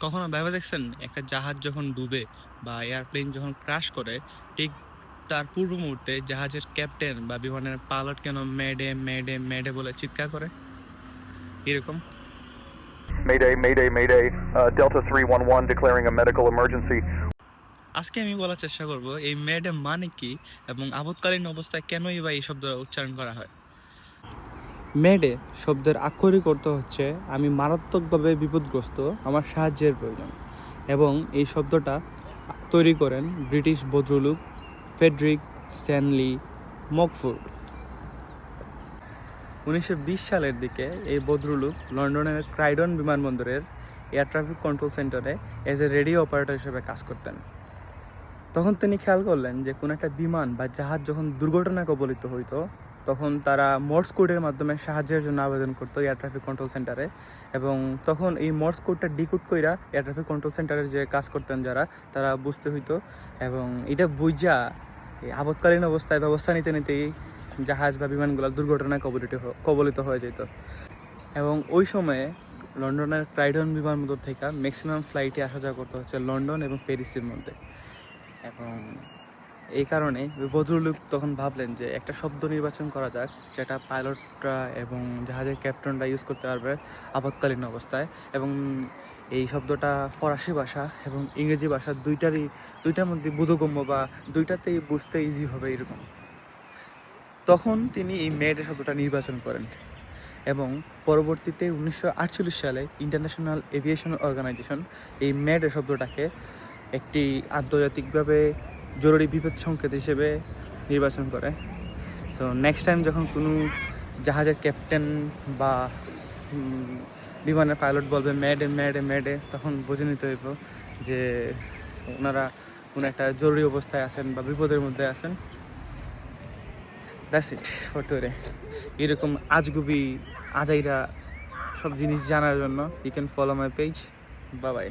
কখনো ভেবে দেখছেন একটা জাহাজ যখন ডুবে বা এয়ারপ্লেন যখন ক্র্যাশ করে, ঠিক তার পূর্ব মুহূর্তে জাহাজের ক্যাপ্টেন বা বিমানের পাইলট কেন মেডে মেডে মেডে বলে চিৎকার করে? এরকম। Mayday, Mayday, Mayday. Delta 311 declaring a medical emergency. আজকে আমি বলার চেষ্টা করব এই মেডে মানে কি এবং আপৎকালীন অবস্থায় কেনই বা এই শব্দ উচ্চারণ করা হয়। মেডে শব্দের আক্ষরিক অর্থ হচ্ছে আমি মারাত্মকভাবে বিপদগ্রস্ত, আমার সাহায্যের প্রয়োজন। এবং এই শব্দটা তৈরি করেন ব্রিটিশ ভদ্রলোক ফ্রেডরিক স্ট্যানলি মকফোর্ড। 1920 সালের দিকে এই ভদ্রলোক লন্ডনের ক্রাইডন বিমানবন্দরের এয়ার ট্রাফিক কন্ট্রোল সেন্টারে এজ এ রেডিও অপারেটর হিসেবে কাজ করতেন। তখন তিনি খেয়াল করলেন যে কোনো একটা বিমান বা জাহাজ যখন দুর্ঘটনা কবলিত হইতো, তখন তারা মর্স কোডের মাধ্যমে সাহায্যের জন্য আবেদন করতো এয়ার ট্রাফিক কন্ট্রোল সেন্টারে। এবং তখন এই মর্স কোডটা ডিকোড কইরা এয়ার ট্রাফিক কন্ট্রোল সেন্টারের যে কাজ করতেন যারা, তারা বুঝতে হইতো। এবং এটা বুঝা এই আপৎকালীন অবস্থায় ব্যবস্থা নিতে নিতেই জাহাজ বা বিমানগুলো দুর্ঘটনায় কবলিত হয়ে যেত। এবং ওই সময়ে লন্ডনের ক্রাইডন বিমানবন্দর থেকে ম্যাক্সিমাম ফ্লাইটে আসা যাওয়া করতে হচ্ছে লন্ডন এবং প্যারিসের মধ্যে। এবং এই কারণে ওই ভদ্রলোক তখন ভাবলেন যে একটা শব্দ নির্বাচন করা যাক যেটা পাইলটরা এবং জাহাজের ক্যাপ্টেনরা ইউজ করতে পারবে আপৎকালীন অবস্থায়। এবং এই শব্দটা ফরাসি ভাষা এবং ইংরেজি ভাষা দুইটার মধ্যে বোধগম্য বা দুইটাতেই বুঝতে ইজি হবে এরকম। তখন তিনি এই মেডে শব্দটা নির্বাচন করেন। এবং পরবর্তীতে 1948 সালে ইন্টারন্যাশনাল এভিয়েশন অর্গানাইজেশন এই মেড শব্দটাকে একটি আন্তর্জাতিকভাবে জরুরি বিপদ সংকেত হিসেবে নির্বাচন করে। সো নেক্সট টাইম যখন কোনো জাহাজের ক্যাপ্টেন বা বিমানের পাইলট বলবে মেডে মেডে মেডে, তখন বুঝে নিতে হইব যে ওনারা কোনো একটা জরুরি অবস্থায় আছেন বা বিপদের মধ্যে আছেন। That's it for today. এরকম আজগুবি আজাইরা সব জিনিস জানার জন্য you can follow my page. Bye by.